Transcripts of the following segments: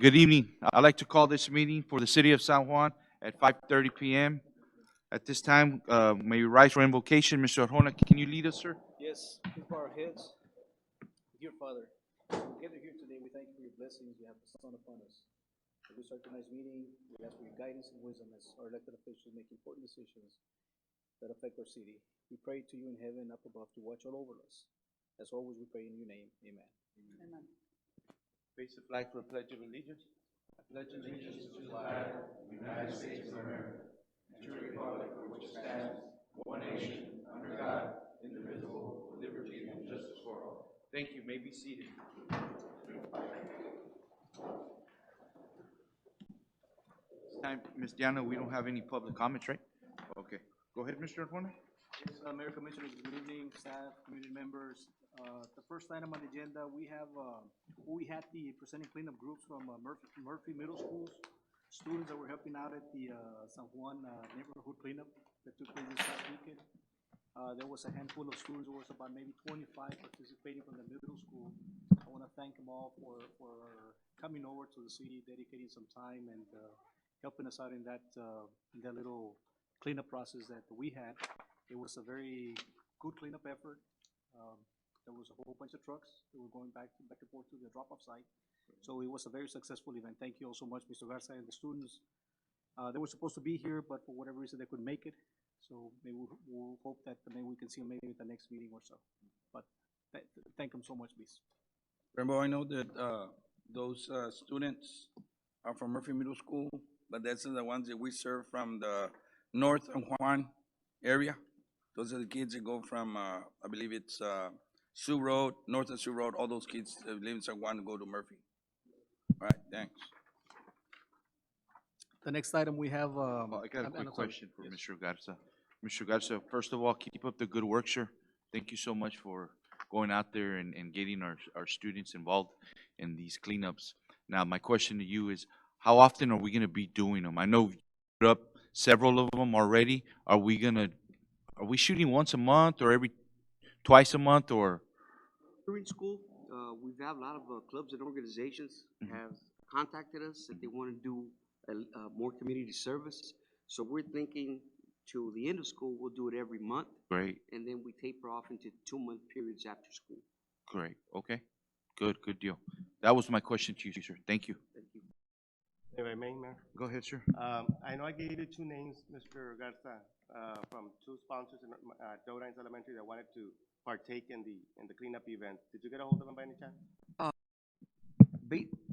Good evening. I'd like to call this meeting for the city of San Juan at 5:30 p.m. At this time, may we rise for invocation. Mr. Arjona, can you lead us, sir? Yes, please bow our heads. Dear Father, we gather here today. We thank you for your blessings you have bestowed upon us. As we start tonight's meeting, we ask for your guidance and wisdom as our elected officials make important decisions that affect our city. We pray to you in heaven up above to watch all over us. As always, we pray in your name. Amen. Amen. Face the flag for a pledge of allegiance. I pledge allegiance to the flag of the United States of America and to the republic for which it stands, one nation, under God, indivisible, with liberty and justice for all. Thank you. May be seated. This time, Ms. Diana, we don't have any public comments, right? Okay. Go ahead, Mr. Arjona. Yes, Mayor, Commissioners, good evening, staff, community members. The first item on the agenda, we had the presenting cleanup groups from Murphy Middle School's students that were helping out at the San Juan neighborhood cleanup that took place this past weekend. There was a handful of students, there was about maybe 25 participating from the middle school. I want to thank them all for coming over to the city, dedicating some time and helping us out in that little cleanup process that we had. It was a very good cleanup effort. There was a whole bunch of trucks that were going back and forth to the drop-off site. So it was a very successful event. Thank you all so much, Mr. Garza and the students. They were supposed to be here, but for whatever reason, they couldn't make it. So maybe we'll hope that maybe we can see them maybe at the next meeting or so. But thank them so much, please. Remember, I know that those students are from Murphy Middle School, but that's the ones that we serve from the North San Juan area. Those are the kids that go from, I believe it's Sioux Road, North of Sioux Road, all those kids that live in San Juan go to Murphy. All right, thanks. The next item we have. I got a quick question for Mr. Garza. Mr. Garza, first of all, keep up the good work, sir. Thank you so much for going out there and getting our students involved in these cleanups. Now, my question to you is, how often are we going to be doing them? I know you put up several of them already. Are we shooting once a month or twice a month or? During school, we've had a lot of clubs and organizations have contacted us that they want to do more community service. So we're thinking to the end of school, we'll do it every month. Great. And then we taper off into 2-month periods after school. Great. Okay. Good deal. That was my question to you, sir. Thank you. Thank you. If I may, Mayor. Go ahead, sir. I know I gave you two names, Mr. Garza, from two sponsors in Dodines Elementary that wanted to partake in the cleanup event. Did you get a hold of them by any chance?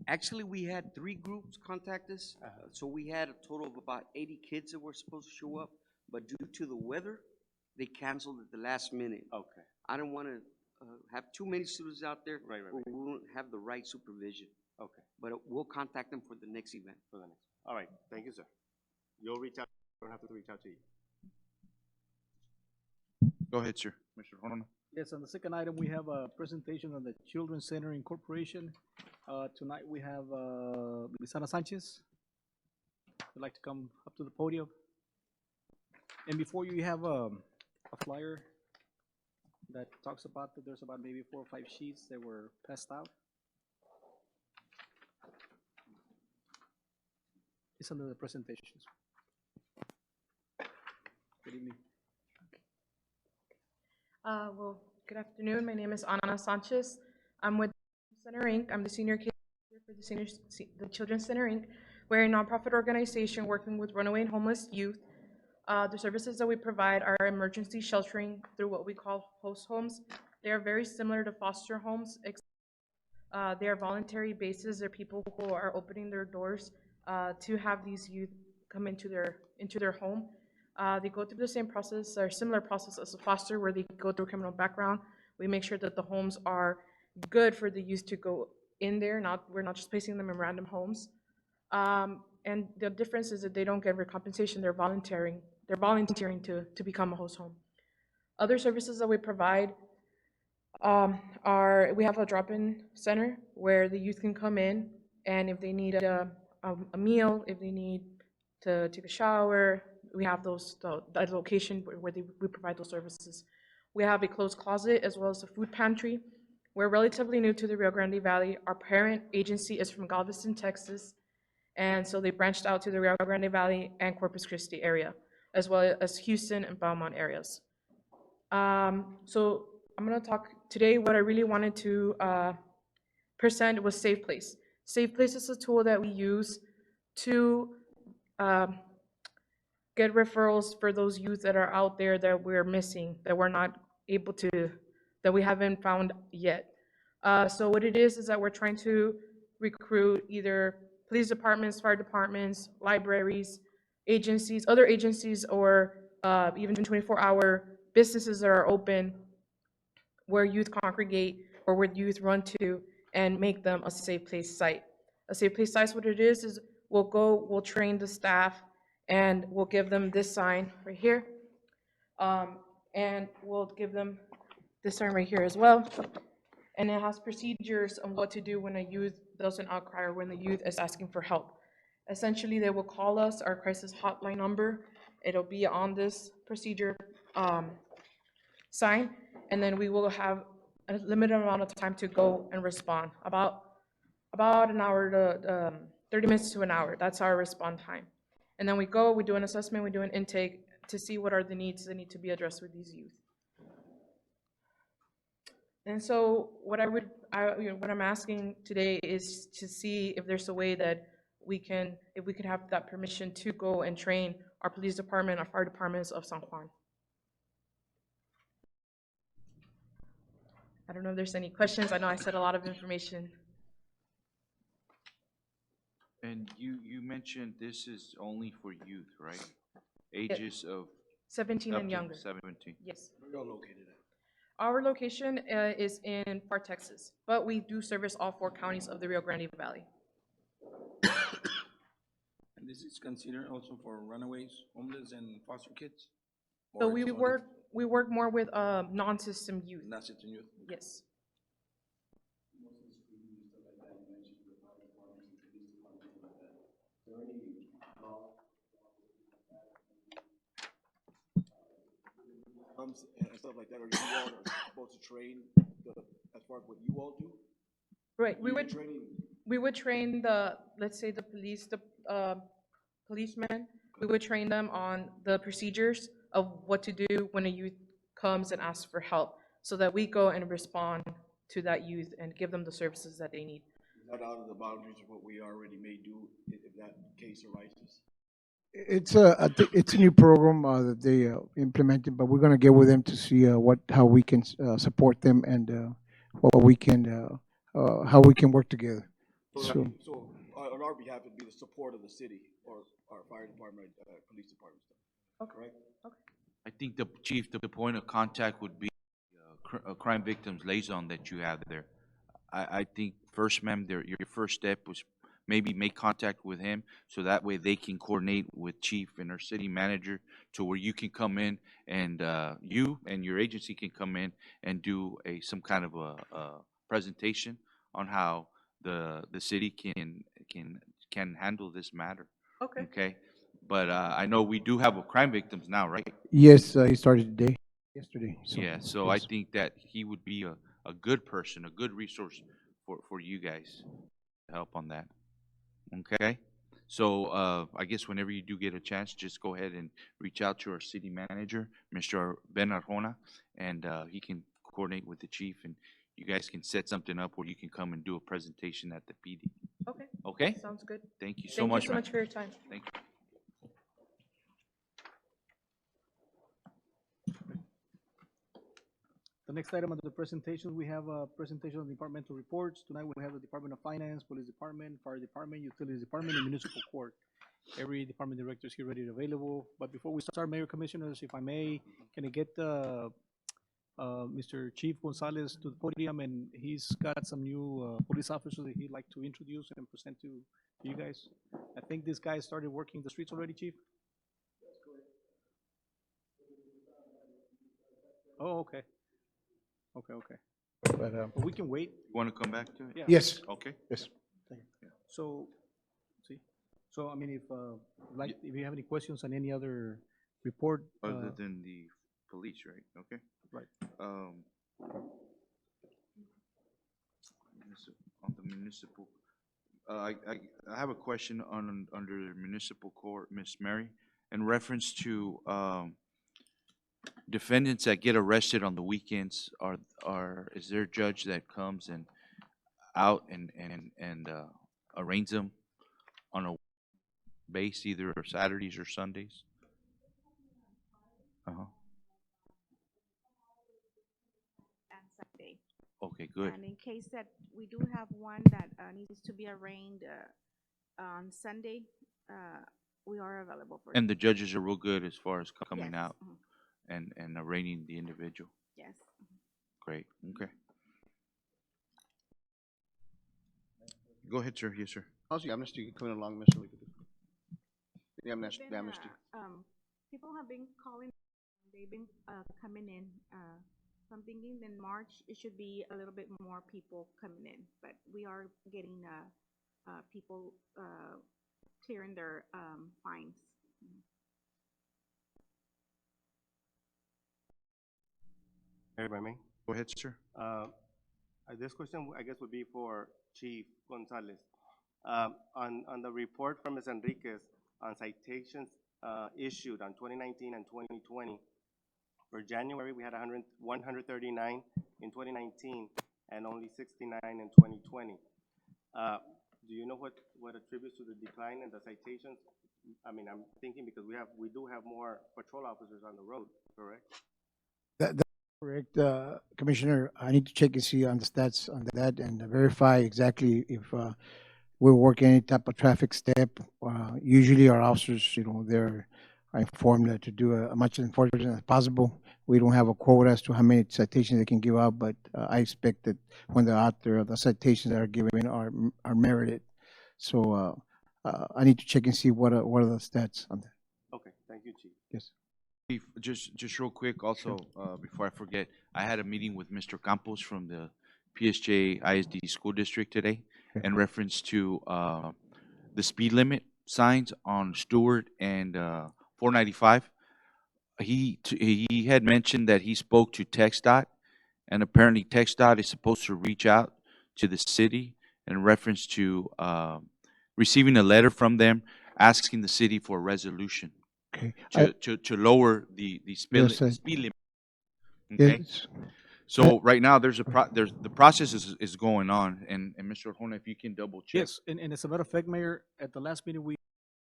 Actually, we had 3 groups contact us. So we had a total of about 80 kids that were supposed to show up, but due to the weather, they canceled at the last minute. Okay. I don't want to have too many students out there. Right. Or we won't have the right supervision. Okay. But we'll contact them for the next event. For the next. All right. Thank you, sir. You'll reach out. I don't have to reach out to you. Go ahead, sir. Mr. Horner. Yes, on the second item, we have a presentation on the Children's Center Incorporation. Tonight we have Lisana Sanchez. Would like to come up to the podium. And before you have a flyer that talks about that there's about maybe 4 or 5 sheets that were passed out. It's under the presentations. Good evening. Well, good afternoon. My name is Ana Sanchez. I'm with Center Inc. I'm the senior case for the Children's Center Inc. We're a nonprofit organization working with runaway and homeless youth. The services that we provide are emergency sheltering through what we call host homes. They are very similar to foster homes. They are voluntary bases. They're people who are opening their doors to have these youth come into their home. They go through the same process or similar process as a foster, where they go through a criminal background. We make sure that the homes are good for the youth to go in there. We're not just placing them in random homes. And the difference is that they don't get recompensation. They're volunteering to become a host home. Other services that we provide we have a drop-in center where the youth can come in, and if they need a meal, if they need to take a shower, we have that location where we provide those services. We have a closed closet as well as a food pantry We're relatively new to the Rio Grande Valley. Our parent agency is from Galveston, Texas, and so they branched out to the Rio Grande Valley and Corpus Christi area, as well as Houston and Belmont areas. So I'm gonna talk today, what I really wanted to present was Safe Place. Safe Place is a tool that we use to get referrals for those youth that are out there that we're missing, that we're not able to, that we haven't found yet. So what it is that we're trying to recruit either police departments, fire departments, libraries, agencies, other agencies, or even 24-hour businesses that are open where youth congregate or where youth run to and make them a safe place site. A safe place site, what it is we'll train the staff and we'll give them this sign right here. And we'll give them this sign right here as well. And it has procedures on what to do when a youth does an outcry or when the youth is asking for help. Essentially, they will call us, our crisis hotline number. It'll be on this procedure sign, and then we will have a limited amount of time to go and respond. About an hour to 30 minutes to an hour. That's our respond time. And then we go, we do an assessment, we do an intake to see what are the needs that need to be addressed with these youth. And so what what I'm asking today is to see if there's a way that if we could have that permission to go and train our police department, our fire departments of San Juan. I don't know if there's any questions. I know I said a lot of information. And you mentioned this is only for youth, right? Ages of 17 up and to younger. 17. Yes. Where y'all located at? Our location is in Far, Texas, but we do service all 4 counties of the Rio Grande Valley. And this is considered also for runaways, homeless, and foster kids? So Or we it's only work more with non-system youth. not citizen youth? Yes. And stuff like that, or you all are supposed to train as far as what you all do? Right. Training, We would train let's say the policemen. We would train them on the procedures of what to do when a youth comes and asks for help, so that we go and respond to that youth and give them the services that they need. is that out of the boundaries of what we already may do if that case arises? It's a new program that they implemented, but we're gonna get with them to see how we can support them and how we can work together. So, So on our behalf, it'd be the support of the city or our fire department, police department, correct? I think the chief, the point of contact would be a crime victims liaison that you have there. I think first, ma'am, your first step was maybe make contact with him, so that way they can coordinate with chief and our city manager to where you can come in and you and your agency can come in and do some kind of a presentation on how the city can handle this matter. Okay. Okay? But I know we do have a crime victims now, right? yes, he started yesterday. So, Yeah, so I yes. think that he would be a good person, a good resource for you guys to help on that. Okay? So I guess whenever you do get a chance, just go ahead and reach out to our city manager, Mr. Ben Arjona, and he can coordinate with the chief, and you guys can set something up where you can come and do a presentation at the PD. Okay. Okay? Sounds good. Thank you so Thank you much, so ma'am. much for your time. Thank you. The next item of the presentation, we have a presentation of departmental reports. Tonight we have the Department of Finance, Police Department, Fire Department, Utilities Department, and Municipal Court. Every department director is here ready and available. But before we start, Mayor Commissioners, if I may, can I get Mr. Chief Gonzalez to the podium, and he's got some new police officers that he'd like to introduce and present to you guys. I think this guy started working the streets already, Chief? Oh, okay. Okay. But, But we can wait. You want to come back to it? Yeah. yes, Okay. yes. So, I mean, if you have any questions on any other report, Other than the police, right? Okay. right. municipal, I have a question under municipal court, Miss Mary, in reference to, defendants that get arrested on the weekends, is there a judge that comes and out and arraigns them on a base, either Saturdays or Sundays? Uh-huh. And Sunday. Okay, good. And in case that we do have one that needs to be arraigned on Sunday, we are available for. And the judges are real good as far as coming Yes, out and arraigning the individual. Yes. Great, okay. Go ahead, sir. Yes, sir. How's the amnesty coming along, Mr. Lee? The amnesty, Been, the amnesty. People have been calling, they've been coming in. So I'm thinking in March, it should be a little bit more people coming in, but we are getting people clearing their fines. Everybody, may? Go ahead, sir. This question, I guess, would be for Chief Gonzalez. On the report from Ms. Enriquez on citations issued on 2019 and 2020, for January, we had 139 in 2019 and only 69 in 2020. Do you know what attributes to the decline in the citations? I mean, I'm thinking because we do have more patrol officers on the road, correct? That's correct, Commissioner. I need to check and see on the stats on that and verify exactly if we're working any type of traffic step. Usually our officers, they're informed to do as much enforcement as possible. We don't have a quota as to how many citations they can give out, but I expect that when they're out there, the citations that are given are merited. So I need to check and see what are the stats on that. Okay, thank you, Chief. Yes. Chief, just real quick, also, before I forget, I had a meeting with Mr. Campos from the PSJ ISD School District today in reference to the speed limit signs on Stewart and 495. He had mentioned that he spoke to TxDOT, and apparently TxDOT is supposed to reach out to the city in reference to receiving a letter from them asking the city for a resolution Okay. to lower the Yes, speed limit. Okay. Yes. So right now there's the process is going on, and Mr. Arjona, if you can double check. Yes, and as a matter of fact, Mayor, at the last meeting, we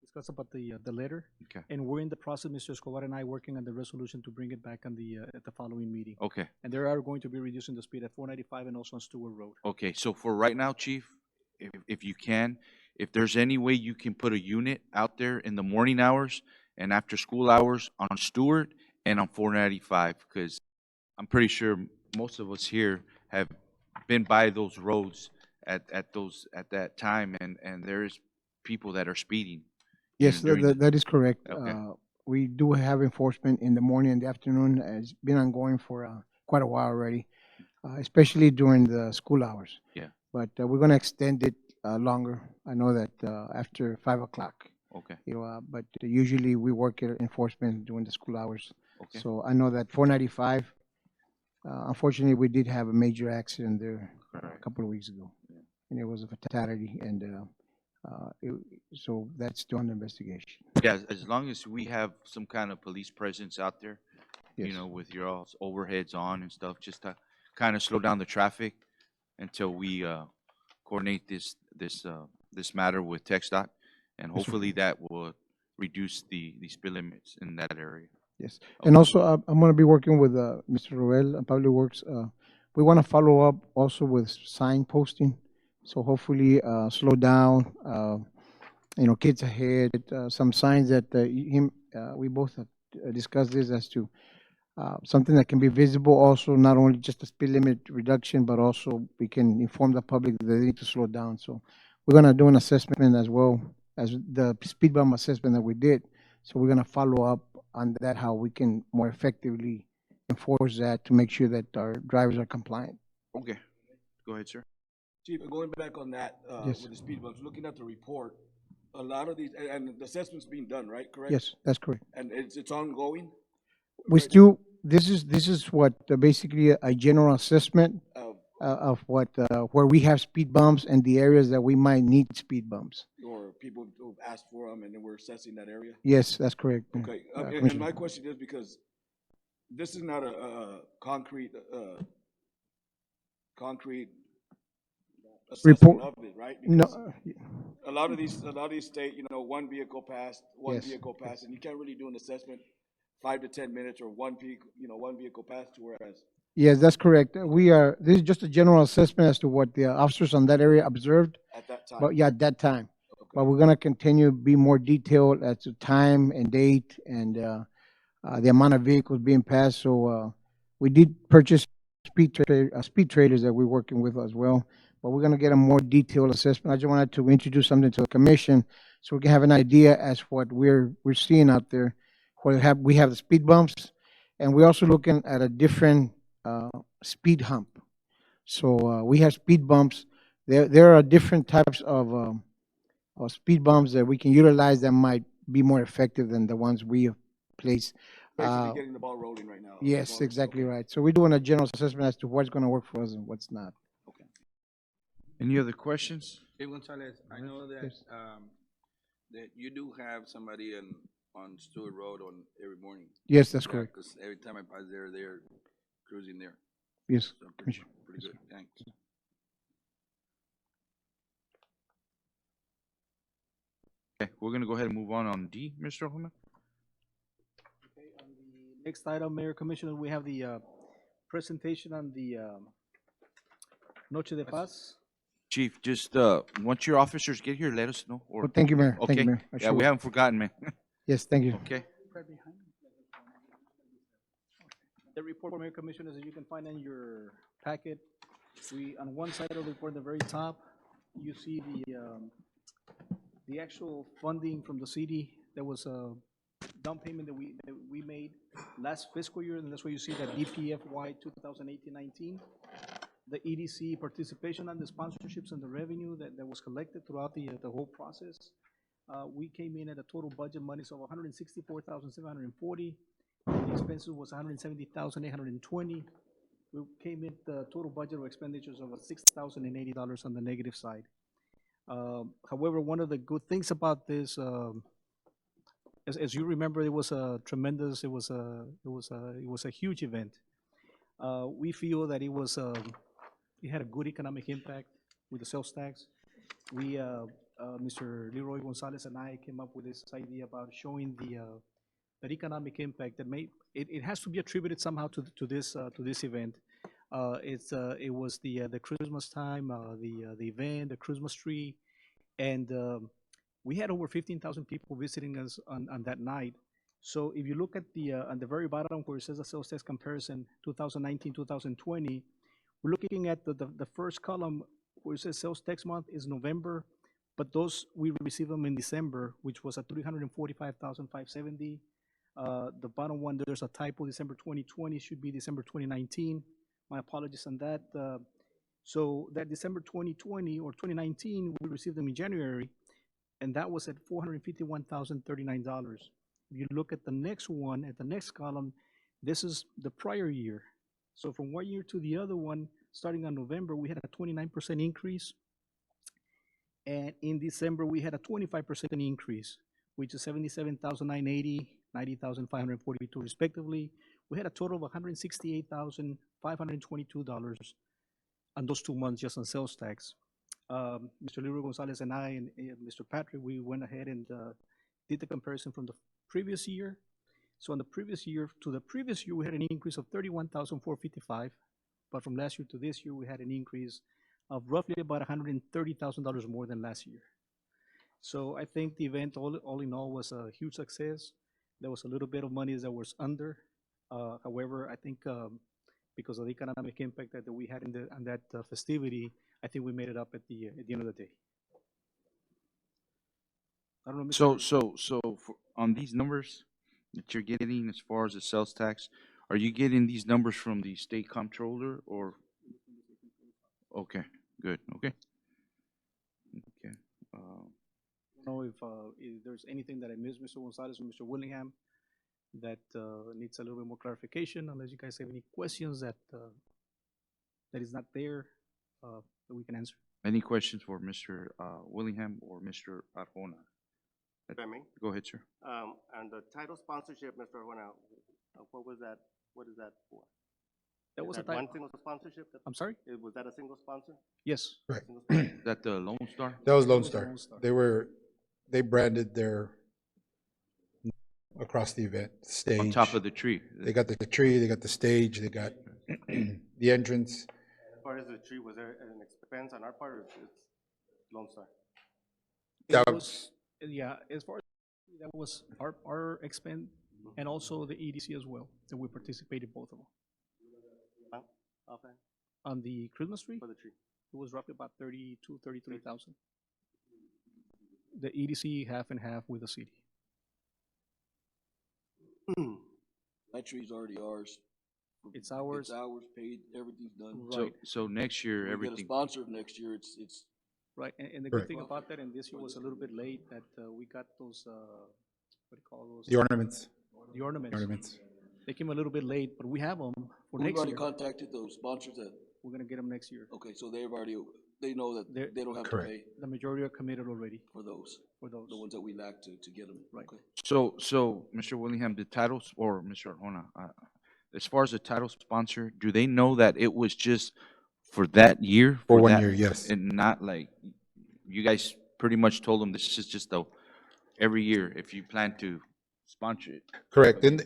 discussed about the letter. Okay. And we're in the process, Mr. Escobar and I, working on the resolution to bring it back on at the following meeting. Okay. And they are going to be reducing the speed at 495 and also on Stewart Road. Okay. So for right now, Chief, if you can, if there's any way you can put a unit out there in the morning hours and after school hours on Stewart and on 495, because I'm pretty sure most of us here have been by those roads at that time, and there is people that are speeding. Yes, that is correct. Okay. We do have enforcement in the morning and the afternoon. It's been ongoing for quite a while already, especially during the school hours. Yeah. But we're going to extend it longer. I know that after 5 o'clock. Okay. But usually we work at enforcement during the school hours. Okay. So I know that 495. Unfortunately, we did have a major accident there a couple of weeks ago, and it was a fatality. And so that's still under investigation. Yeah, as long as we have some kind of police presence out there, Yes. with your all's overheads on and stuff, just to kind of slow down the traffic until we coordinate this matter with TxDOT, and hopefully that will reduce the speed limits in that area. Yes, and also I'm going to be working with Mr. Roel and Public Works. We want to follow up also with sign posting, so hopefully slow down, kids ahead, some signs that we both have discussed this as to something that can be visible also, not only just the speed limit reduction, but also we can inform the public that they need to slow down. So we're going to do an assessment as well as the speed bump assessment that we did. So we're going to follow up on that, how we can more effectively enforce that to make sure that our drivers are compliant. Okay. Go ahead, sir. Chief, going back on that, Yes. with the speed bumps, looking at the report, a lot of these, and the assessment's being done, right, correct? Yes, that's correct. And it's ongoing? We still, this is what basically a general assessment of what, where we have speed bumps and the areas that we might need speed bumps. Or people who've asked for them and then we're assessing that area? Yes, that's correct. Okay, and Commissioner. my question is because this is not a concrete assessment Report, of it, right? no, Because a lot of these state, one vehicle passed, Yes. and you can't really do an assessment 5 to 10 minutes or one vehicle passed, whereas, yes, that's correct. This is just a general assessment as to what the officers on that area observed, at that time. but yeah, at that time. But Okay. we're gonna continue to be more detailed as to time and date and, the amount of vehicles being passed. So, we did purchase speed traders that we're working with as well. But we're gonna get a more detailed assessment. I just wanted to introduce something to the commission so we can have an idea as what we're seeing out there. Where we have the speed bumps, and we're also looking at a different, speed hump. So, we have speed bumps. There are different types of speed bumps that we can utilize that might be more effective than the ones we have placed. Basically getting the ball rolling right now. Yes, exactly right. So we're doing a general assessment as to what's gonna work for us and what's not. Okay. Any other questions? Hey, Gonzalez, I know that, Yes. that you do have somebody on Stewart Road on every morning. Yes, that's correct. Because every time I pass there, they're cruising there. Yes, So Commissioner. pretty good, thanks. Okay, we're gonna go ahead and move on D, Mr. Holman. Okay, on the next item, Mayor Commissioner, we have the presentation on the Noche de Paz. Chief, just, once your officers get here, let us know, or, Well, thank you, Mayor. Thank okay? you, Mayor. I Yeah, sure we will. haven't forgotten, man. Yes, thank you. Okay? The report, Mayor Commissioners, as you can find in your packet, on one side of the report, at the very top, you see the actual funding from the city. There was a down payment that we made last fiscal year, and that's why you see that DPFY 2018-19. The EDC participation on the sponsorships and the revenue that was collected throughout the whole process. We came in at a total budget monies of 164,740. The expenses was 170,820. We came in the total budget of expenditures of $6,080 on the negative side. However, one of the good things about this, as you remember, it was a tremendous, it was a huge event. We feel that it had a good economic impact with the sales tax. Mr. Leroy Gonzalez and I came up with this idea about showing that economic impact that it has to be attributed somehow to this event. It was the Christmas time, the event, the Christmas tree, and we had over 15,000 people visiting us on that night. So if you look at on the very bottom where it says the sales tax comparison 2019-2020, we're looking at the first column where it says sales tax month is November, but those we received them in December, which was at 345,570. The bottom one, there's a typo, December 2020 should be December 2019. My apologies on that. So that December 2020 or 2019, we received them in January, and that was at $451,039. If you look at the next one, at the next column, this is the prior year. So from one year to the other one, starting on November, we had a 29% increase. And in December, we had a 25% increase, which is 77,980, 90,542 respectively. We had a total of $168,522 on those 2 months just on sales tax. Mr. Leroy Gonzalez and I and Mr. Patrick, we went ahead and did the comparison from the previous year. So on the previous year to the previous year, we had an increase of 31,455, but from last year to this year, we had an increase of roughly about $130,000 more than last year. So I think the event, all in all, was a huge success. There was a little bit of money that was under. However, I think because of the economic impact that we had on that festivity, I think we made it up at the end of the day. I don't know, Mr. So on these numbers that you're getting as far as the sales tax, are you getting these numbers from the state comptroller or? Okay, good, okay. Okay. I don't know if there's anything that I missed, Mr. Gonzalez or Mr. Willingham, that needs a little bit more clarification, unless you guys have any questions that that is not there, that we can answer. Any questions for Mr. Willingham or Mr. Arjona? If I may, Go ahead, sir. and the title sponsorship, Mr. Juan, what was that, what is that for? That Is was a that one type, single sponsorship? I'm sorry? Was that a single sponsor? Yes. Right. Single sponsor? Is that the Lone Star? That was Lone was Star. Lone Star. They branded their across the event stage. On top of the tree? They got the tree, they got the stage, they got the entrance. As far as the tree, was there an expense on our part, or it's Lone Star? That It was, Yeah, as far as, that was our expense, and also the EDC as well, that we participated both of them. Okay, On the Christmas tree, for the tree. it was roughly about 33,000. The EDC half and half with the city. That tree's already ours. It's ours. It's ours, paid, everything's done. Right. So next year, We get a everything, sponsor next year, it's, Right, and the good Correct. thing about that, and this year was a little bit late, that we got those, what do you call those? the ornaments, The ornaments. ornaments. They came a little bit late, but we have them for we've next already year. contacted those sponsors that, We're gonna get them next year. okay, so they've already, they know that They're- they don't have to Correct. pay The majority are committed already for those, for those. the ones that we lack to get them. Right. Okay. so, Mr. Willingham, the titles, or Mr. Arjona, as far as the title sponsor, do they know that it was just for that year? For one that- year, yes. And not like, you guys pretty much told them this is just every year, if you plan to sponsor it. Correct. In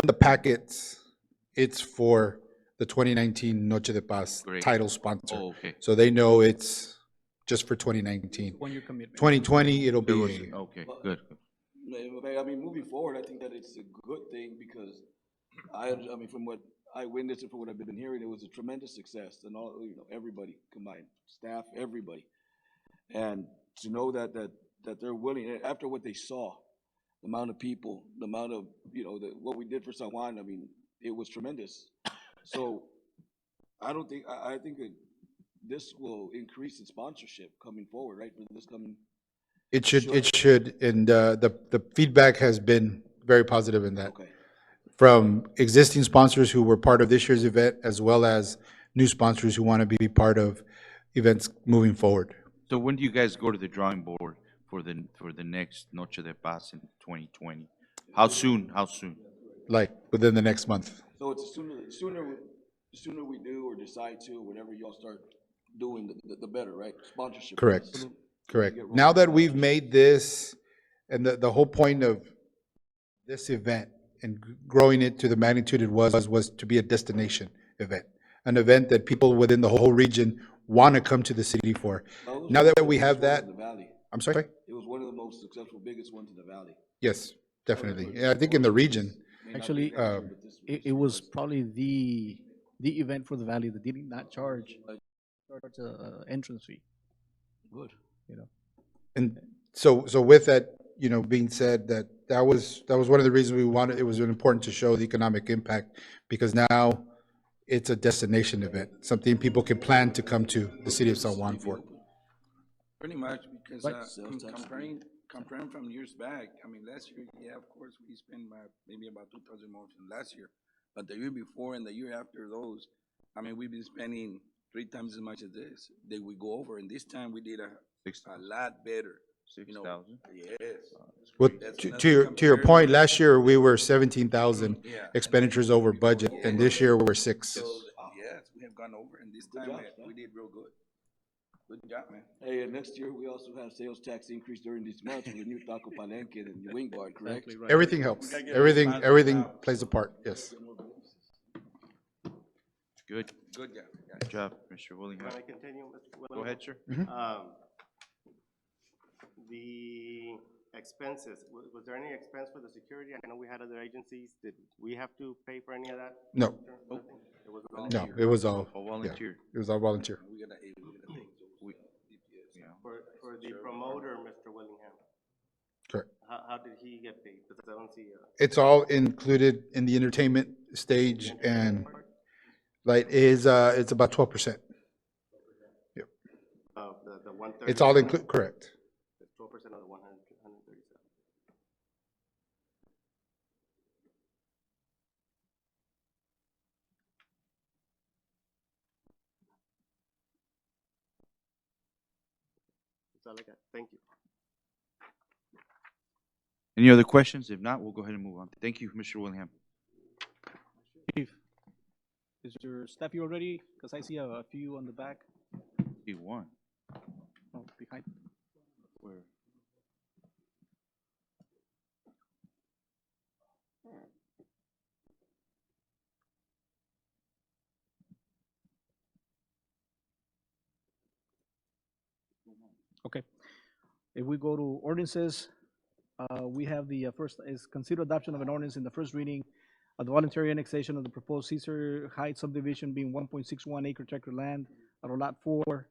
the packets, it's for the 2019 Noche de Paz Great. title sponsor. Oh, okay. So they know it's just for 2019. 1 year commitment. 2020, it'll There be, was, okay, good. I mean, moving forward, I think that it's a good thing because I mean, from what I witnessed and from what I've been hearing, it was a tremendous success and all, everybody combined, staff, everybody. And to know that they're willing, after what they saw, the amount of people, the amount of, what we did for San Juan, I mean, it was tremendous. So I think that this will increase in sponsorship coming forward, right, for this coming. it should, and the feedback has been very positive in that. Okay. From existing sponsors who were part of this year's event, as well as new sponsors who want to be part of events moving forward. So when do you guys go to the drawing board for the next Noche de Paz in 2020? How soon? Like within the next month. So it's the sooner we do or decide to, whatever y'all start doing, the better, right? Sponsorship. Correct, correct. Now that we've made this, and the whole point of this event and growing it to the magnitude it was to be a destination event. An event that people within the whole region want to come to the city for. Now that we have that, In the valley. I'm sorry? It was one of the most successful, biggest ones in the valley. Yes, definitely. Yeah, I think in the region, Actually, it was probably the event for the valley that did not charge entrance fee. Good. and so with that, being said, that was one of the reasons we wanted, it was important to show the economic impact, because now it's a destination event, something people can plan to come to the city of San Juan for. Pretty much, because Sales tax. comparing from years back, I mean, last year, yeah, of course, we spent maybe about 2,000 more than last year. But the year before and the year after those, I mean, we've been spending 3 times as much as this. They we go over, and this time we did a lot better. 6,000? Yes. Well, That's to your point, last year, we were 17,000 Yeah. expenditures over budget, and this year, we're 6. So, yes, we have gone over, and this time, job, man, we did real good. Good job, man. Hey, and next year, we also have sales tax increase during these months with the new Taco Palenque and the Wing Bar, correct? Exactly right. Everything helps. Everything plays a part, yes. Good. Good job. Good job, Mr. Willingham. Can I continue, Mr. Willingham? Go ahead, sir. The expenses, was there any expense for the security? I know we had other agencies. Did we have to pay for any of that? No. Nothing? It was all. No, it was all, All yeah, volunteer. it was all volunteer. We got a thing. We- yeah. For the promoter, Mr. Willingham, Correct. how did he get paid? Because I don't see, It's all included in the entertainment stage, and like it's about 12%. the 130. It's all included, correct. 12% of the 137. That's all I got. Thank you. Any other questions? If not, we'll go ahead and move on. Thank you, Mr. Willingham. Chief, is your staff here already? Because I see a few on the back, P1. oh, behind. Where? Okay. If we go to ordinances, we have the first is consider adoption of an ordinance in the first reading of the voluntary annexation of the proposed Cesar Heights subdivision being 1.61 acre tract of land out of Lot 4,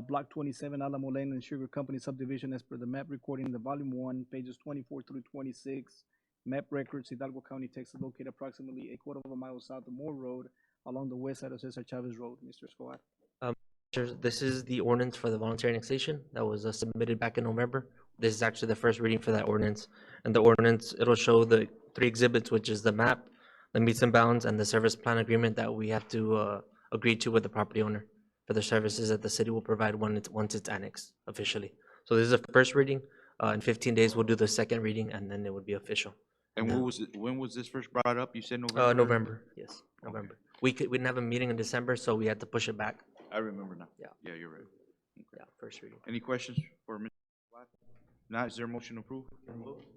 Block 27 Alamo Lane and Sugar Company subdivision as per the map recording in the volume 1, pages 24 through 26. Map records, Hidalgo County, Texas, located approximately a quarter of a mile south of Moore Road along the west side of Cesar Chavez Road. Mr. Escobar. This is the ordinance for the voluntary annexation that was submitted back in November. This is actually the first reading for that ordinance. And the ordinance, it'll show the 3 exhibits, which is the map, the meets and bounds, and the service plan agreement that we have to agree to with the property owner for the services that the city will provide once it's annexed officially. So this is the first reading. In 15 days, we'll do the second reading, and then it would be official. And when was this first brought up? You said November? November, yes, November. We didn't have a meeting in December, so we had to push it back. I remember now. Yeah. Yeah, you're right. Yeah, first reading. Any questions for Mr. Escobar? Not, is there a motion to approve?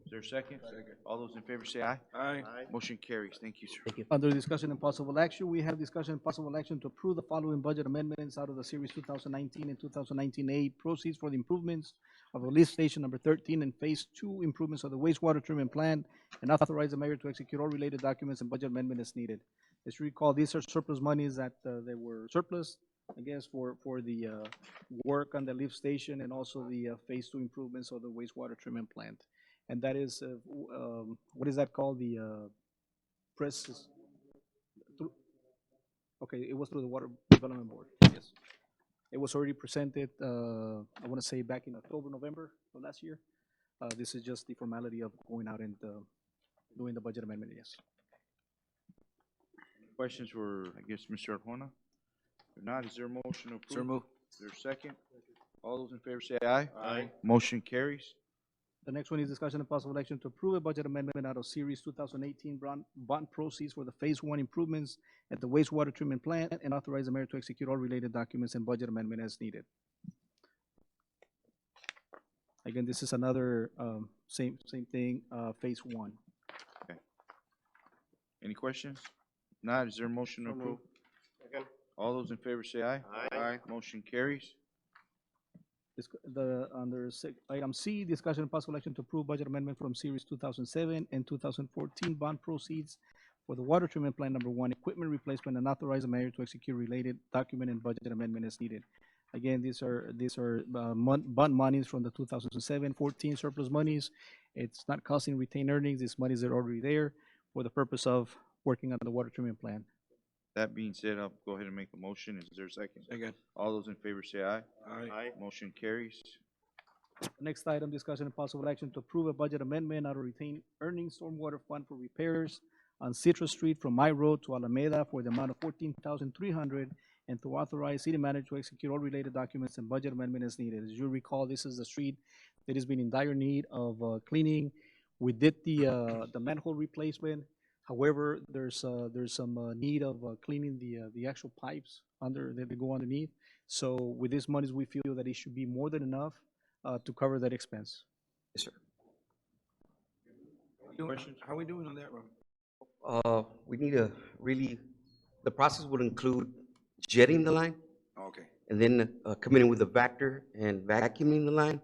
Is there a second? Second. All those in favor say aye. Aye. Motion carries. Thank you, sir. Thank you. Under discussion and possible action, we have discussion and possible action to approve the following budget amendments out of the series 2019 and 2019A proceeds for the improvements of the lift station number 13 and phase 2 improvements of the wastewater treatment plant, and authorize the mayor to execute all related documents and budget amendment as needed. As you recall, these are surplus monies that they were surplus, I guess, for the work on the lift station and also the phase 2 improvements of the wastewater treatment plant. And that is, what is that called? The press? Okay, it was through the Water Development Board, yes. It was already presented, I want to say back in October, November of last year. This is just the formality of going out and doing the budget amendment, yes. Questions for, I guess, Mr. Arjona? If not, is there a motion to approve? So move. Is there a second? All those in favor say aye. Aye. Motion carries. The next one is discussion and possible action to approve a budget amendment out of Series 2018 bond proceeds for the Phase 1 improvements at the wastewater treatment plant, and authorize the mayor to execute all related documents and budget amendment as needed. Again, this is another same thing, Phase 1. Any questions? Not, is there a motion to So approve? moved. Second. All those in favor say aye. Aye. Motion carries. Under item C, discussion and possible action to approve budget amendment from Series 2007 and 2014 bond proceeds for the water treatment plant number 1 equipment replacement, and authorize the mayor to execute related document and budget amendment as needed. Again, these are bond monies from the 2007-14 surplus monies. It's not costing retained earnings. These monies are already there for the purpose of working on the water treatment plant. That being said, I'll go ahead and make a motion. Is there a second? Second. All those in favor say aye. Aye. Motion carries. Next item, discussion and possible action to approve a budget amendment out of retained earnings stormwater fund for repairs on Citrus Street from My Road to Alameda for the amount of $14,300, and to authorize city manager to execute all related documents and budget amendment as needed. As you recall, this is the street that has been in dire need of cleaning. We did the manhole replacement. However, there's some need of cleaning the actual pipes that go underneath. So with these monies, we feel that it should be more than enough to cover that expense. Yes, sir. How we doing on that, Rob? We need to really, the process would include jetting the line, Okay. and then coming in with a vector and vacuuming the line,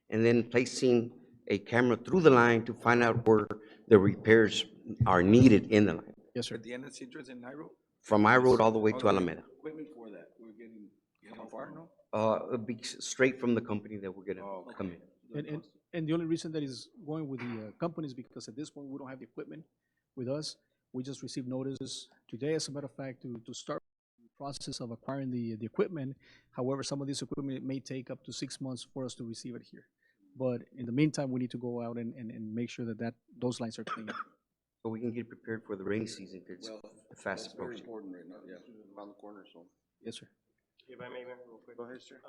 and then placing a camera through the line to find out where the repairs are needed in the line, Yes, sir. At the end of Citrus and Nairo? from my road all the way All to the way. Alameda. Equipment for that, we're getting, how far, no? It'd be straight from the company that we're gonna Oh, come in. And the only reason that is going with the companies, because at this point, we don't have the equipment with us. We just received notice today, as a matter of fact, to start the process of acquiring the equipment. However, some of this equipment may take up to 6 months for us to receive it here. But in the meantime, we need to go out and make sure that those lines are clean. So we can get prepared for the rainy season, it's Well, fast That's very approaching. important right now, yeah, around the corner, so. Yes, sir. If I may, Mayor, real quick. Go ahead, sir.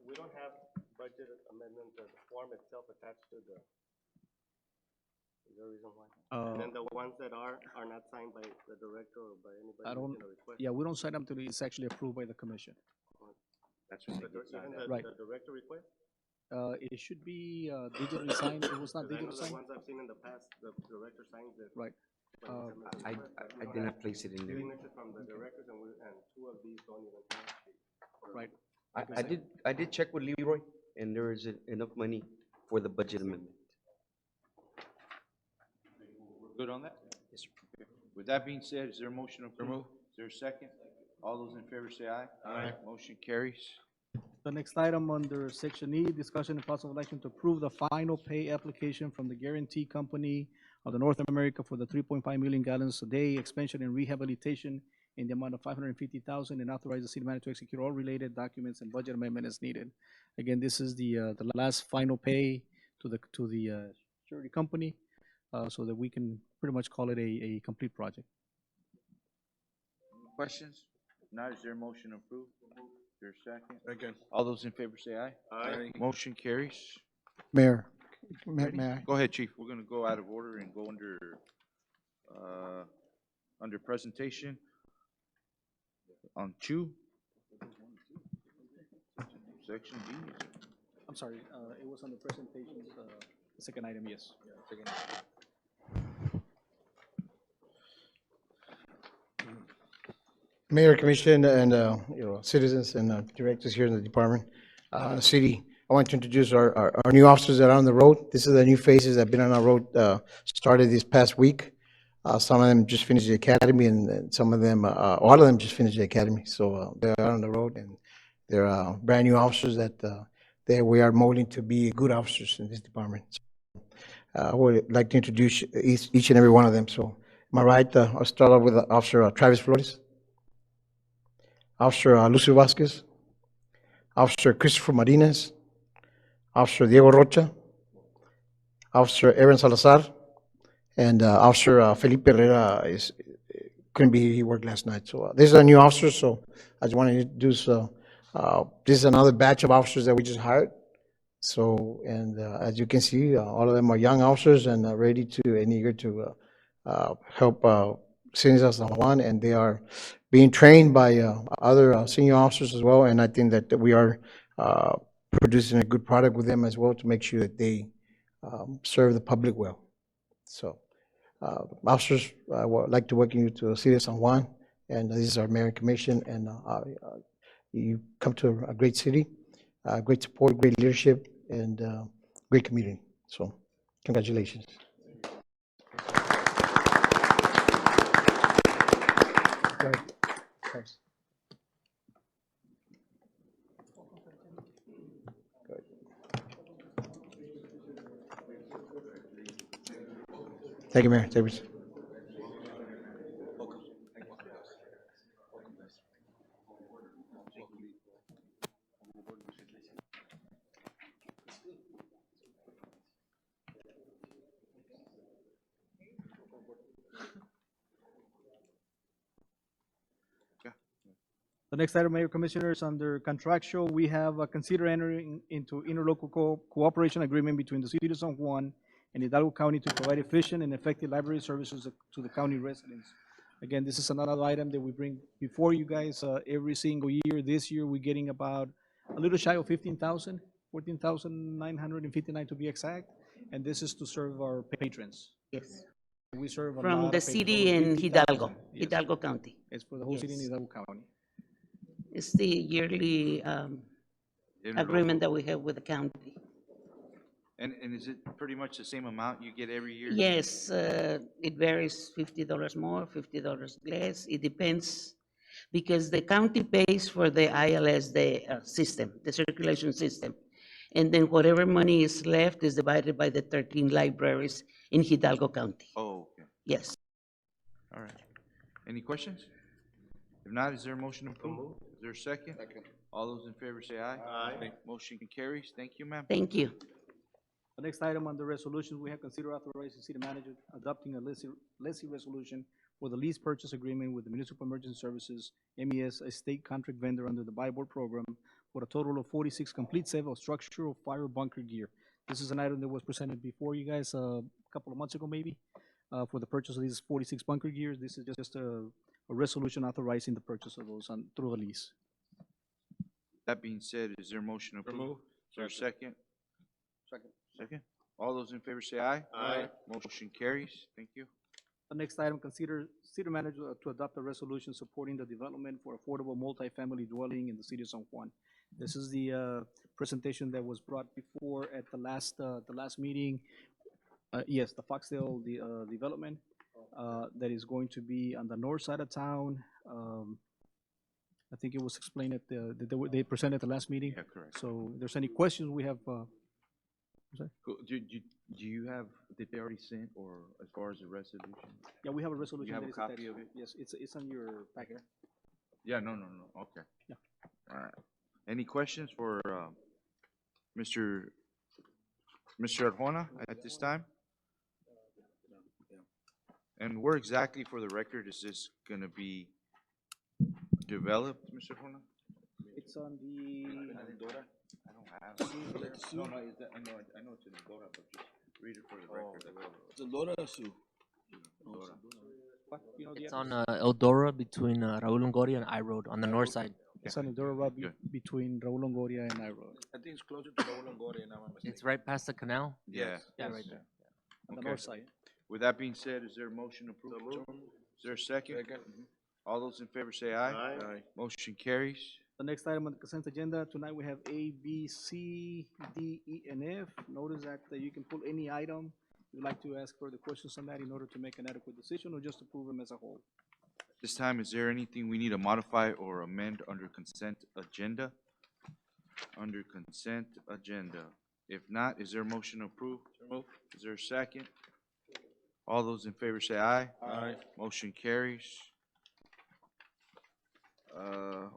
We don't have budget amendment, the form itself attached to the, is there a reason why? And then the ones that are not signed by the director or by anybody I don't, making a request? yeah, we don't sign them till it's actually approved by the commission. That's when The they get dir- Even signed. Right. the director request? It should be, digitally signed, it was not Because I know digitally the signed, ones I've seen in the past, the director signs it. right. when he submits the I, request, but we I don't did have not place it in there. signatures from the directors and two of these don't even have. Right. I did check with Leroy, and there is enough money for the budget amendment. Good on that? Yes, sir. With that being said, is there a motion to approve? Is there a second? All those in favor say aye. Aye. Motion carries. The next item under section E, discussion and possible action to approve the final pay application from the Guarantee Company of the North America for the 3.5 million gallons a day expansion and rehabilitation in the amount of 550,000, and authorize the city manager to execute all related documents and budget amendment as needed. Again, this is the last final pay to the surety company, so that we can pretty much call it a complete project. Questions? If not, is there a motion to approve? Is there a second? Second. All those in favor say aye. Aye. Motion carries. Mayor, Ready? may I? Go ahead, chief. We're gonna go out of order and go under presentation on two. Section B. I'm sorry, it was on the presentation, the second item, yes. Mayor, Commission, and, citizens and directors here in the department, city, I want to introduce our new officers that are on the road. This is the new faces that have been on our road, started this past week. Some of them just finished the academy, and some of them, all of them just finished the academy. So they're out on the road, and they're brand-new officers that we are molding to be good officers in this department. I would like to introduce each and every one of them. So, am I right? I'll start off with Officer Travis Flores, Officer Lucio Vasquez, Officer Christopher Martinez, Officer Diego Rocha, Officer Aaron Salazar, and Officer Felipe Herrera couldn't be here, he worked last night. So these are new officers, so I just want to introduce, this is another batch of officers that we just hired. So, and as you can see, all of them are young officers and ready to and eager to help seniors as Juan, and they are being trained by other senior officers as well. And I think that we are producing a good product with them as well to make sure that they serve the public well. So, officers, I would like to welcome you to the city of San Juan, and this is our mayor and commission, and you come to a great city, great support, great leadership, and great community. So, congratulations. Go ahead. Thanks. Go ahead. Thank you, Mayor. Davis. The next item, Mayor Commissioners, under contractual, we have consider entering into interlocal cooperation agreement between the city of San Juan and Hidalgo County to provide efficient and effective library services to the county residents. Again, this is another item that we bring before you guys every single year. This year, we're getting about a little shy of 15,000, 14,959 to be exact, and this is to serve our patrons. Yes, We serve a lot from of the patrons, city over in 50,000. Hidalgo, Yes. Hidalgo County. It's for the whole city in Yes. Hidalgo County. It's the yearly agreement that we have with the county. And is it pretty much the same amount you get every year? Yes, it varies $50 more, $50 less. It depends, because the county pays for the ILS, the system, the circulation system. And then whatever money is left is divided by the 13 libraries in Hidalgo County. Oh, okay. Yes. All right. Any questions? If not, is there a motion to approve? Is there a second? Second. All those in favor say aye. Aye. Motion carries. Thank you, ma'am. Thank you. The next item on the resolutions, we have considered authorizing the city manager adopting a lessee resolution for the lease purchase agreement with the Municipal Emergency Services, MES, a state contract vendor under the buy board program for a total of 46 complete set of structural fire bunker gear. This is an item that was presented before you guys a couple of months ago, maybe, for the purchase of these 46 bunker gears. This is just a resolution authorizing the purchase of those through a lease. That being said, is there a motion approved? Is there a second? Second. All those in favor say aye. Aye. Motion carries. Thank you. The next item, consider city manager to adopt a resolution supporting the development for affordable multifamily dwelling in the city of San Juan. This is the presentation that was brought before at the last meeting. Yes, the Foxdale development that is going to be on the north side of town. I think it was explained at they presented at the last meeting. Yeah, correct. So if there's any questions, we have, I'm sorry? Cool. Do you have, did they already send, or as far as the resolution? Yeah, we have a resolution. You have that a is copy attached. of it? Yes, it's on your packet. Yeah, no, okay. Yeah. All right. Any questions for, Mr. Arjona at this time? And where exactly, for the record, is this gonna be developed, Mr. Arjona? It's on the, I don't have it. No, is that, I know it's in Dora, but just read it for the record. It's a Lora Sioux. Dora. what, you know, the It's address? on Eldora between Raul Longoria and I Road on the north side. It's on the Dora Road Good. between Raul Longoria and I Road, I think it's closer to Raul Longoria, now I'm mistaken. It's right past the canal. Yeah. Yeah, right there. on the Okay. north side. With that being said, is there a motion approved? Is there a second? All those in favor say aye. Aye. Motion carries. The next item on the consent agenda, tonight we have A, B, C, D, E, and F. Notice that you can pull any item. If you'd like to ask further questions on that in order to make an adequate decision, or just approve them as a whole. This time, is there anything we need to modify or amend under consent agenda? Under consent agenda. If not, is there a motion to approve? Is there a second? All those in favor say aye. Aye. Motion carries.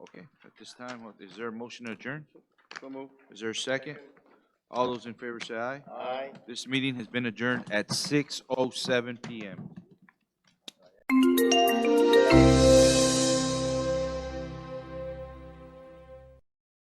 Okay, at this time, is there a motion to adjourn? Is there a second? All those in favor say aye. Aye. This meeting has been adjourned at 6:07 PM.